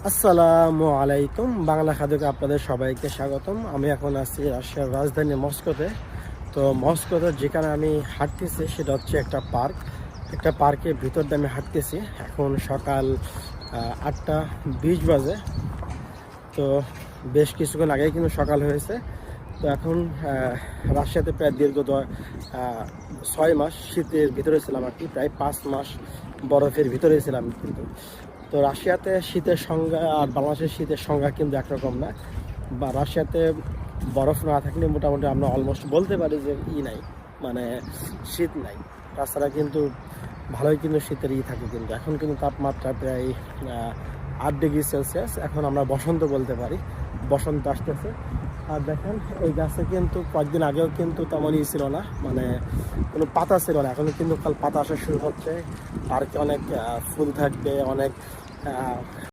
আসসালামু আলাইকুম। বাংলা খাদ্যকে আপনাদের সবাইকে স্বাগতম। আমি এখন আছি রাশিয়ার রাজধানী মস্কোতে। তো মস্কোতে যেখানে আমি হাঁটতেছি সেটা হচ্ছে একটা পার্ক। একটা পার্কের ভিতর দিয়ে আমি হাঁটতেছি। এখন সকাল 8:20 বাজে। তো বেশ কিছুক্ষণ আগেই কিন্তু সকাল হয়েছে। তো এখন রাশিয়াতে প্রায় দীর্ঘ 6 মাস শীতের ভিতরে ছিলাম আর কি, প্রায় 5 মাস বরফের ভিতরে ছিলাম কিন্তু। তো রাশিয়াতে শীতের সংজ্ঞা আর বাংলাদেশের শীতের সংজ্ঞা কিন্তু একরকম না। বা রাশিয়াতে বরফ না থাকলে মোটামুটি আমরা অলমোস্ট বলতে পারি যে নাই, মানে শীত নাই। তাছাড়া কিন্তু ভালোই কিন্তু শীতের থাকে, কিন্তু এখন কিন্তু তাপমাত্রা প্রায় 8 ডিগ্রি সেলসিয়াস। এখন আমরা বসন্ত বলতে পারি, বসন্ত আসতেছে। আর দেখেন এই গাছে কিন্তু কয়েকদিন আগেও কিন্তু তেমনই ছিল না, মানে কোনো পাতা ছিল না। এখন কিন্তু কাল পাতা আসা শুরু হচ্ছে। পার্কে অনেক ফুল থাকবে, অনেক